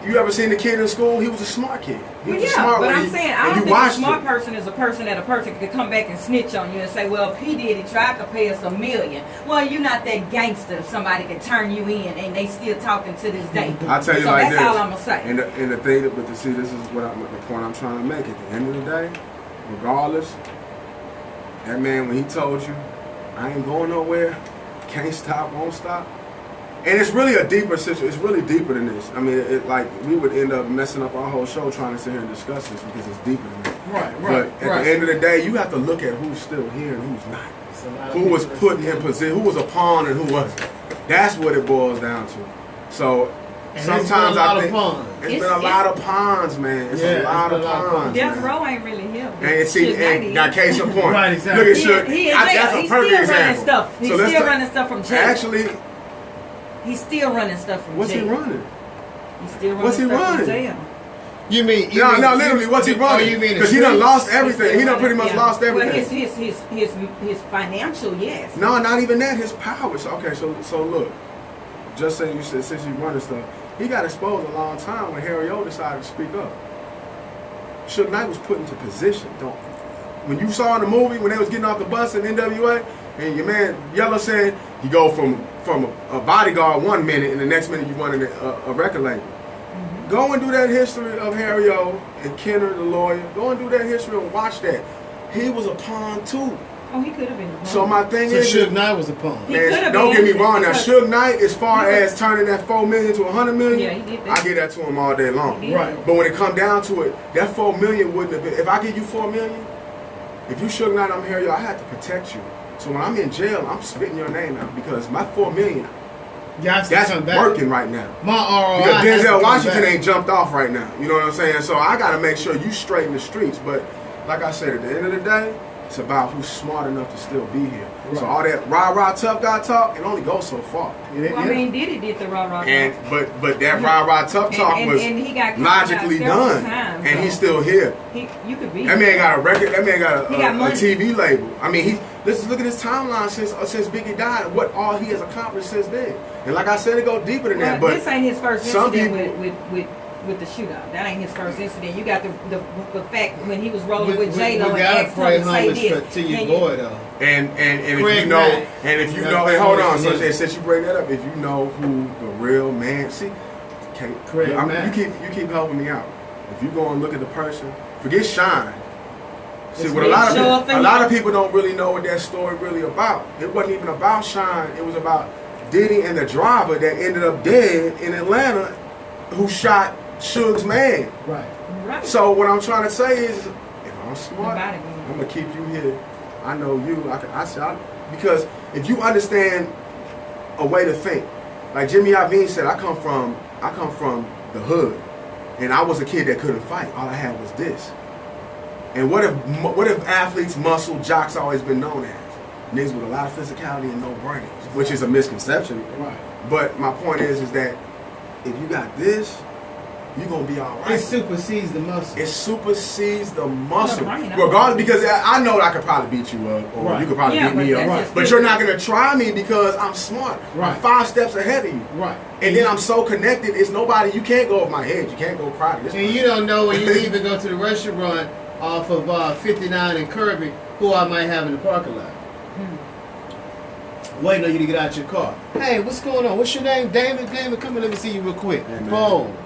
you ever seen the kid in school? He was a smart kid. He Well, was yeah, smart but when I'm he- saying and I don't you think a watched smart it. person is a person that a person could come back and snitch on you and say, well, P. Diddy tried to pay us $1 million. Well, you're not that gangster. Somebody can turn you in and they still talking to this day. I'll tell you so like that's this. all I'm going to say. And the thing, but to see, this is what the point I'm trying to make. At the end of the day, regardless, that man, when he told you, I ain't going nowhere, can't stop, won't stop. And it's really a deeper situation. It's really deeper than this. I mean, like, we would end up messing up our whole show trying to sit here and discuss this because it's deeper than that. Right, But at the end of the day, you have to look at who's still here and who's not. Who was put in position, who was a pawn and who wasn't. That's what it boils down to. So And sometimes I think it's been a It's- lot of pawns, man. It's a lot of pawns. Death man. Row ain't really him. And see, and now case in point. Right, exactly. Look at Suge. He in That's jail. a He's perfect still example. running stuff. He's So let's still talk- running stuff from jail. Actually, He's still running stuff from what's jail. he running? He's still running What's he stuff running? from jail. You mean? No, literally, what's he running? You mean Because he done lost everything. Still He done running, pretty much yeah. lost everything. Well, his financial, yes. No, not even that. His power. So, okay, so look. Just saying, you said since you running stuff, he got exposed a long time when Harry O decided to speak up. Suge Knight was put into position. When you saw in the movie when they was getting off the bus in NWA, and your man Yellow said he go from a bodyguard 1 minute and the next minute you running a record label. Mm-hmm. Go and do that history of Harry O and Kenner the lawyer. Go and do that history and watch that. He was a pawn too. Oh, he could have been. a So pawn. my thing So is, Suge Knight was a pawn. He man, could've don't been, get me wrong. Now, because- Suge Knight, as far He as turning that 4 million to 100 million, Yeah, he did that. I give that to him all day long. He did. Right. But when it come down to it, that 4 million wouldn't have been. If I give you 4 million, if you Suge Knight, I'm here, I had to protect you. So when I'm in jail, I'm spitting your name out because my 4 million, Got to that's come back. working right now. My ROI. Because has to Denzel come Washington back. ain't jumped off right now. You know what I'm saying? So I got to make sure you straighten the streets. But like I said, at the end of the day, it's about who's smart enough to still be here. Right. So all that rah-rah tough guy talk, it only goes so far. Well, I mean, Diddy did the raw. And but that rah-rah tough talk and was he got logically several done. times, And so he's still here. You could be. That man got a record. That man got He got a money. TV label. I mean, let's look at his timeline since Biggie died. What all he has accomplished since then. And like I said, it go deeper than that. Well, But this ain't his first some incident people- with the shootout. That ain't his first incident. You got the fact when he was rolling We with J-Lo and gotta asked pray him to say homage this. to your Can boy though. and if Craig you know, Mack. and if you Yeah, know, and hold on, so yeah. since you bring that up, if you know who the real man, see, Craig Mack. you keep helping me out. If you go and look at the person, forget Shine. See, It's what me. Show up a in lot here. of people don't really know what that story really about. It wasn't even about Shine. It was about Diddy and the driver that ended up dead in Atlanta, who shot Suge's man. Right. Right. So what I'm trying to say is, if I'm smart, Nobody will. I'm gonna keep you here. I know you. Because if you understand a way to think, like Jimmy Iovine said, I come from the hood, and I was a kid that couldn't fight. All I had was this. And what if athletes, muscle, jocks always been known as niggas with a lot of physicality and no brains, which is a misconception. Right. But my point is that if you got this, you're gonna be all right. It supersedes the muscle. It supersedes the muscle. Right, Regardless, because I know that I could probably beat you up, or Right. you could probably Yeah, beat me but up. that's just But you're not going to try me because I'm smart. Right. I'm 5 steps ahead of you. Right. And then I'm so connected, it's nobody, you can't go over my head. You can't go cry to this And person. you don't know when you even go to the restaurant off of 59 and Kirby who I might have in the parking lot. Waiting on you to get out your car. Hey, what's going on? What's your name? David? David, come in, let me see you real quick. Hey, man. Boom.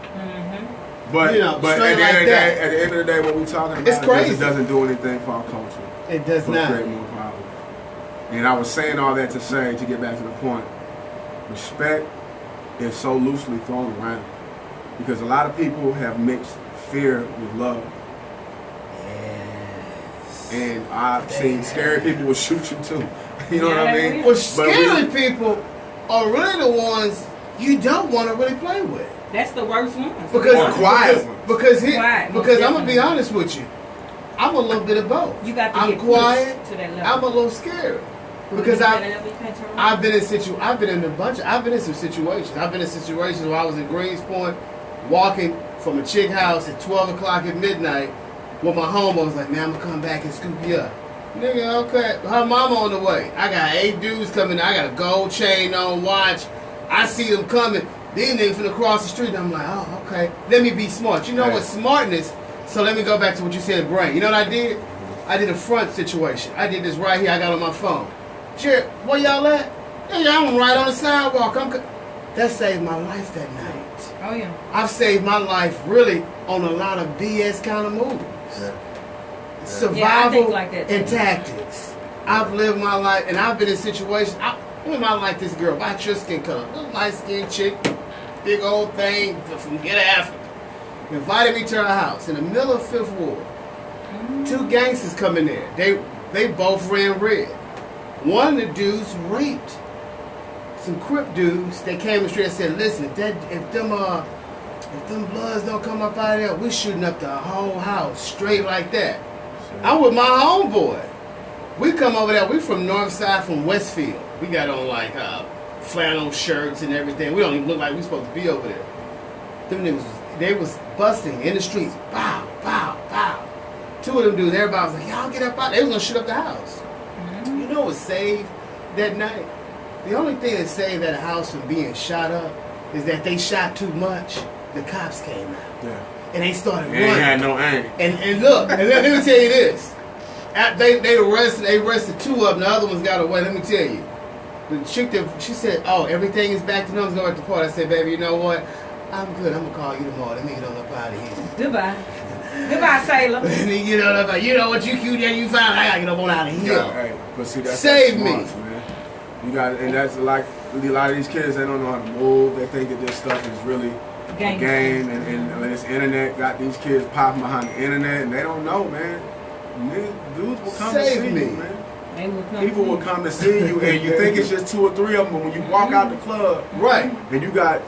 But, you know, but straight at the, like end of the that. day, at the end of the day, what we're talking about, It's crazy. It doesn't do anything for our culture. It does To not. create more problems. And I was saying all that to say, to get back to the point, respect is so loosely thrown around. Because a lot of people have mixed fear with love. And I've seen scary people will shoot you too. You know what I mean? Well, But scary people are really the ones you don't want to really play with. That's the worst one. Because Or quiet because, Quiet, most because I'm gonna be definitely. honest with you, I'm a little bit of both. You got to I'm get quiet. pushed to that level. I'm a little scared because I've been in some situations. I've been in situations where I was in Greenspoint, walking from a chick house at 12 o'clock at midnight, with my homie was like, "Man, I'm gonna come back and scoop you up." Nigga, okay. Her mama on the way. I got 8 dudes coming. I got a gold chain on, watch. I see them coming. These niggas finna cross the street, and I'm like, oh, okay. Let me be smart. You know what smartness? So let me go back to what you said, brain. You know what I did? I did a front situation. I did this right here. I got on my phone. Jared, where y'all at? I'm right on the sidewalk. That saved my life that night. Oh yeah. I've saved my life really on a lot of BS kind of movies. Yeah. Survival like that and tactics. I've lived my life, and I've been in situations. I like this girl. Watch your skin color. Little light skinned chick, big old thing from here to Africa. Invited me to her house in the middle of Fifth Ward. 2 gangsters come in there. They both ran red. One of the dudes raped some Crip dudes. They came in the street and said, "Listen, if them bloods don't come up out of there, we're shooting up the whole house straight like that." I'm with my homeboy. We come over there. We from North Side, from Westfield. We got on like flannel shirts and everything. We don't even look like we supposed to be over there. Them niggas, they was busting in the streets. Bow, bow, bow. 2 of them dudes, everybody was like, y'all get up out. They was gonna shoot up the house. You know what saved that night? The only thing that saved that house from being shot up is that they shot too much. The cops came out. Yeah. And they started They running. ain't had no aim. And look, and let me tell you this. They arrested 2 of them. The other ones got away. Let me tell you. The chick she said, "Oh, everything is back to normal. Let's go back to the party." I said, "Baby, you know what? I'm good. I'm gonna call you tomorrow. Let me get on up out of here." Goodbye. Goodbye, sailor. Let me get on up out. You know what? You cute and you fine. I gotta get up on out of here. Yeah, hey, but see, that's Save that's me. smarts, man. You got, and that's like a lot of these kids. They don't know how to move. They think that this stuff is really a game, and this internet got these kids popping behind the internet, and they don't know, man. Dudes will come to see you, man. People will come to see you, and you think it's just 2 or 3 of them, but when you walk out the club, Right. and you got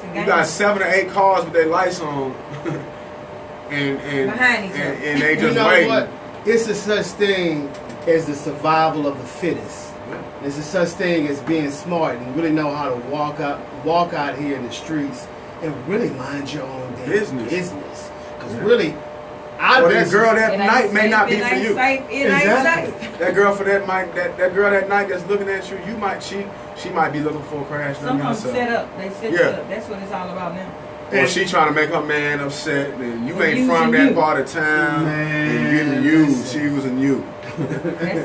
7 or 8 cars with their lights on, and Behind each other. and they just You know waiting. what? It's a such thing as the survival of the fittest. There's a such thing as being smart and really know how to walk out here in the streets and really mind your own damn business. Because really, that girl that night may not be for you. Exactly. That girl for that night, that girl that night that's looking at you, she might be looking for a crash. Some of them set up. They set you up. That's what it's all about now. Or she trying to make her man upset, and you ain't from that part of town, and you getting used. She using you.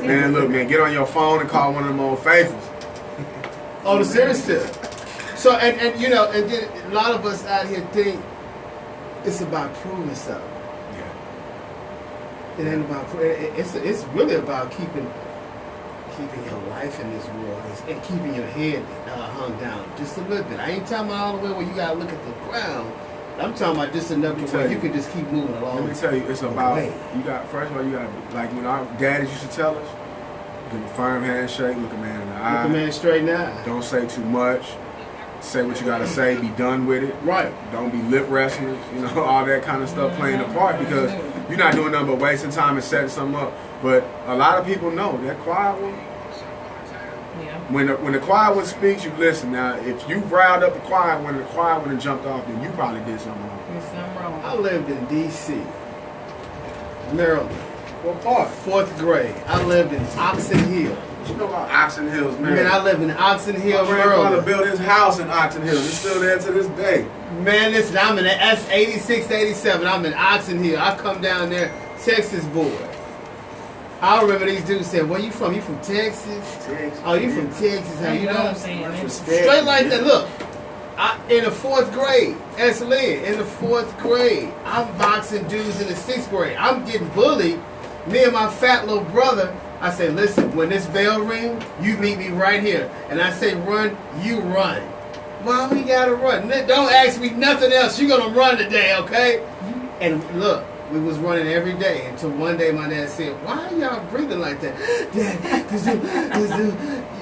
Man, look, man, get on your phone and call one of them old faithfuls. Oh, the serious stuff. So, and you know, and then a lot of us out here think it's about proving something. Yeah. It ain't about. It's really about keeping your life in this world and keeping your head hung down just a little bit. I ain't talking about all the way where you gotta look at the ground. I'm talking about just enough to where you can just keep moving along. Let me tell you, it's about you got. First of all, you got like when our daddies used to tell us, give a firm handshake, look a man in the eye, look a man straight in the eye. Don't say too much. Say what you gotta say. Be done with it. Right. Don't be lip wrestling. You know, all that kind of stuff playing a part because you're not doing nothing but wasting time and setting something up. But a lot of people know that quiet one. Yeah. When the quiet one speaks, you listen. Now, if you riled up the quiet one and the quiet one and jumped off, then you probably did something wrong. There's something wrong. I lived in D.C., Maryland. What part? 4th grade. I lived in Oxon Hill. What you know about Oxon Hills, man? Man, I lived in Oxon Hill, My grandfather Maryland. built his house in Oxon Hills. It's still there to this day. Man, listen, I'm in that's 86, 87. I'm in Oxon Hill. I come down there, Texas boy. I remember these dudes said, "Where you from? You from Texas? Oh, you from Texas? How you know?" what I'm saying? Straight like that. Look, in the 4th grade, as Lynn, in the 4th grade, I'm boxing dudes in the 6th grade. I'm getting bullied. Me and my fat little brother. I say, "Listen, when this bell ring, you meet me right here." And I say, "Run, you run." Why we gotta run? Don't ask me nothing else. You gonna run today, okay? And look. We was running every day until one day my dad said, "Why are y'all breathing like that?" Dad, this dude,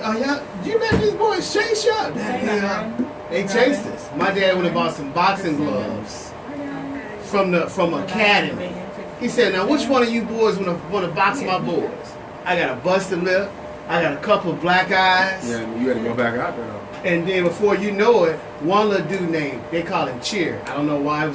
are y'all, you let these boys chase y'all? Dad, they chased us. My dad went and bought some boxing gloves from Academy. He said, "Now which one of you boys wanna box my boys?" I got a busted lip. I got a couple of black eyes. Yeah, you had to go back out there though. And then before you know it, one little dude named, they call him Cheer. I don't know why,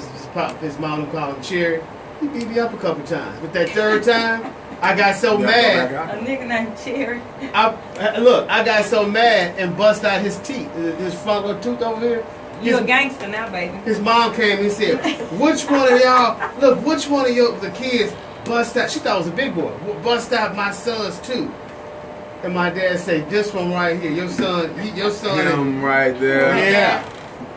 his mom called him Cheer. He beat me up a couple times. But that 3rd time, I got so mad. A nigga named Cherry. I got so mad and bust out his teeth. His front little tooth over here. You a gangster now, baby. His mom came and said, which one of y'all, look, which one of the kids bust out, she thought it was a big boy, bust out my sons too. And my dad said, this one right here, your son. Him right there. Yeah.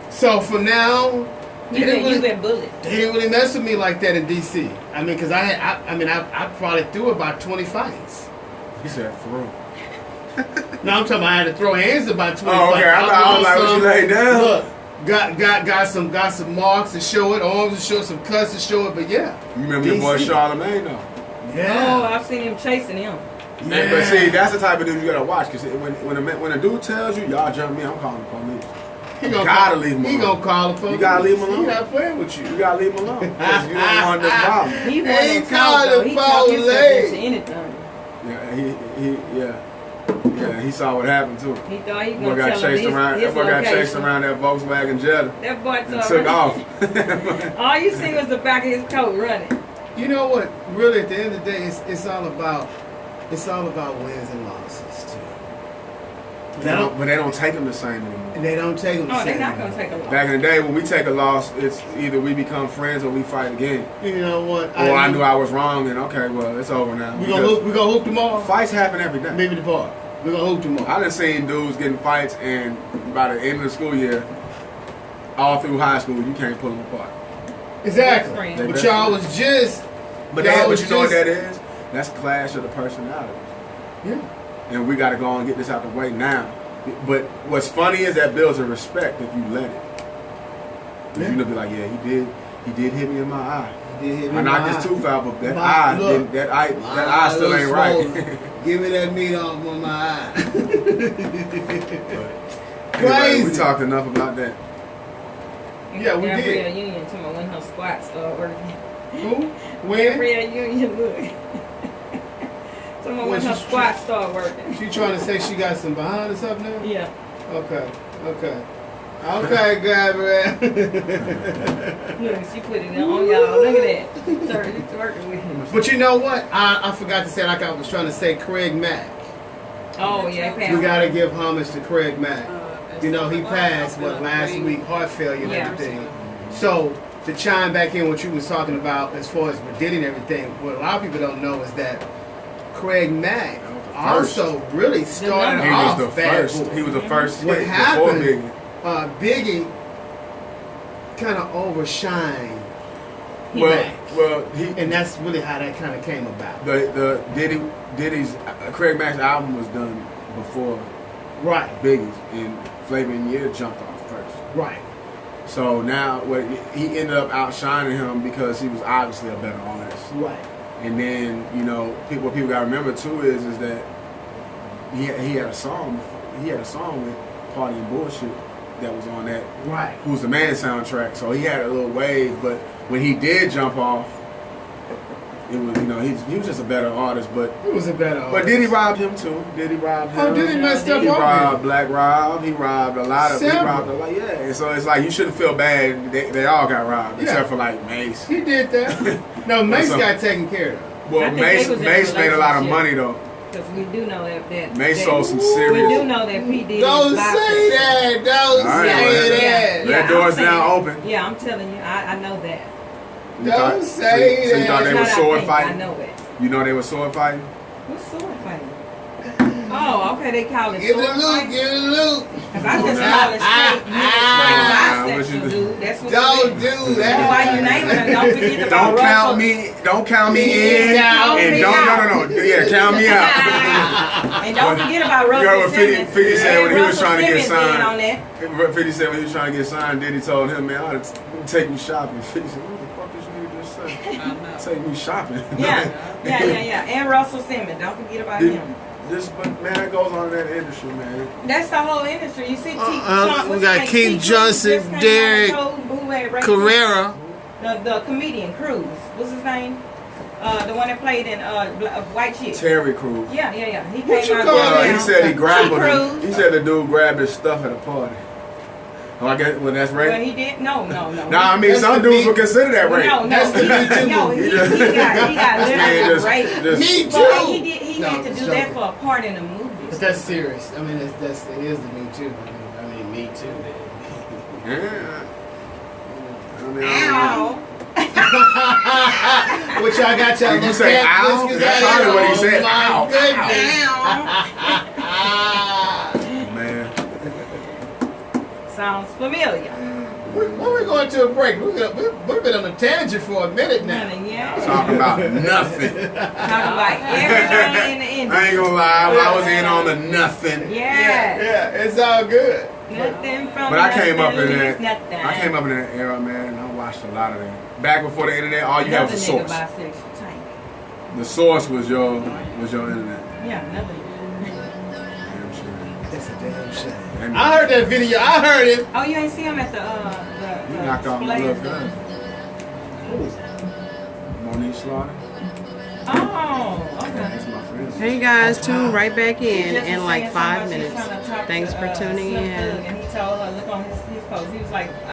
So from now, You been bullied. they didn't really mess with me like that in D.C. I mean, because I probably threw about 20 fights. He said, for real. No, I'm talking about I had to throw hands about 20 Oh, okay. fights. I was like, what you laid down? Look, got some marks to show it, arms to show it, some cuts to show it, but yeah. You remember your boy DC. Charlamagne, though? Oh, Yeah. I've seen him chasing him. Man, but see, that's the type of dude you gotta watch. Cause when a dude tells you, y'all jump me, I'm calling the police. He gotta leave him alone. He gonna call the police. You gotta leave him alone. He not playing with you. You gotta leave him alone. Cause you don't want this problem. He He wasn't called though. the He talked himself police. into anything. Yeah, he saw what happened too. He thought he Boy gonna got tell him chased around. his That boy got chased location. around that Volkswagen Jetta That boy and took off. All you see was the back of his coat running. You know what? Really, at the end of the day, it's all about wins and losses too. But they don't take them the same anymore. And they don't take them. Oh, they're not gonna take a loss. Back in the day, when we take a loss, it's either we become friends or we fight again. You know what? Or I knew I was wrong, and okay, well, it's over now. We gonna hoop tomorrow. Fights happen every day. Maybe the park. We gonna hoop tomorrow. I done seen dudes getting fights, and by the end of the school year, all through high school, you can't pull them apart. Exactly. Friends. But y'all was just. But y'all you know was what that just- is? That's clash of the personalities. Yeah. And we got to go and get this out the way now. But what's funny is that builds a respect if you let it. Yeah. You know, be like, yeah, he did hit me in my eye. He did hit me I in knocked my his eye. tooth out, but that My- eye, look, that eye still My ain't eye right. swollen. Give me that meat off on my eye. Anyway, Crazy. we talked enough about that. Yeah, we did. Gabrielle Union to when her squats start working. Who? When? Gabrielle Union, look. When her squats start working. She trying to say she got some behind or something now? Yeah. Okay, Gabrielle. Look, she put it on y'all. Look at that. She's working with him. But you know what? I forgot to say, like I was trying to say, Craig Mack. Oh, yeah, We gotta give homage to Craig Mack. You know, he passed, last week, heart failure and Yeah. everything. So, to chime back in what you was talking about as far as Diddy and everything, what a lot of people don't know is that Craig Mack also really started He off was the Bad first. Boy. He was the first What hit happened? before Biggie. Biggie kind of overshined Well, Mack. And that's really how that kind of came about. the Diddy's Craig Mack's album was done before Right, Biggie's, and Flavor in Year jumped off first. right. So now, he ended up outshining him because he was obviously a better artist. Right. And then, what people got to remember too is that he had a song. He had a song with Party and Bullshit that was on that Right. Who's the Man soundtrack. So he had a little wave, but when he did jump off, it was he was just a better artist. But It was a better artist. But Diddy robbed him too. Diddy robbed him. Oh, Diddy messed up He on robbed him. Black Rob. He robbed a lot of. He Several. robbed a lot. Yeah. And so it's like you shouldn't feel bad. They all got robbed Yeah. except for like Mace. He did that. No, Mace So- got taken care of. Well, I think Mace they was in a made a lot of relationship. money though. Because we do know that Mace that- sold some We serious. do know that P. Diddy Don't is bipolar. say that. Don't All right, say well, that. Yeah, That door's I'm saying- now open. Yeah, I'm telling you, I know that. You Don't thought- say so you that. thought they It's were not I sword think, fighting? I know it. You know they were sword fighting? What's sword fighting? Oh, okay, they call it Give it a sword loop. fighting. Give it a loop. Because I just call it straight bisexual, dude. That's what Don't it is. do That's why you that. naming them. Don't forget about Don't Russell. count me in, Count and me don't out. no. Yeah, count me out. And don't forget about You heard Russell what Simmons. 50 said when he was Russell trying to get Simmons being signed. on that. 50 said when he was trying to get signed, Diddy told him, man, I ought to take you shopping. 50 said, what the fuck this nigga just say? Take me shopping. Yeah. And Russell Simmons. Don't forget about Did- him. But man, that goes on in that industry, man. That's the whole industry. You see, we what's got his name? Keith T. Johnson, Cruz just came Derek out and told who had raped Carrera. The comedian Cruz. What's his name? The one that played in White Chick. Terry Crews. Yeah. He What came you out call there him? He said he grabbed T. him. Cruz. He said the dude grabbed his stuff at a party. Oh, I guess, well, that's Well, rape. he did. No. Nah, I mean, That's some the dudes beat. would consider that rape. No, That's the Me Too no, movie. he got Man, literally raped. just- Me But too. he No, had to it's do that joking. for a part in a movie. But that's serious. I mean, it is the Me Too. I mean, Me Too. Yeah. Ow. Which y'all got y'all Did you little say cat ow? whiskers That's out probably here? what he said. Oh, Ow, my goodness. Man. Sounds familiar. When we going to a break? We've been on a tangent for a minute now. Yeah. Talking about nothing. Talking about everything in the industry. I ain't gonna lie, I was in on the nothing. Yeah. It's all good. Nothing from But I came up in nothing that. leaves nothing. I came up in that era, man. I watched a lot of that. Back before the internet, all you had was a Another nigga source. bisexual tank. The source was your internet. Yeah, another. Damn sure. That's a damn shame. And I heard that video. I heard it. Oh, you ain't see him at the you knocked off my display? little gun. Monique Slaughter. Oh, okay. That's my friend. Hey guys, tune right back He in just was like saying 5 something, minutes. she was trying to talk Thanks to, for tuning Slim in. Thug, and he told her, look on his post. He was like,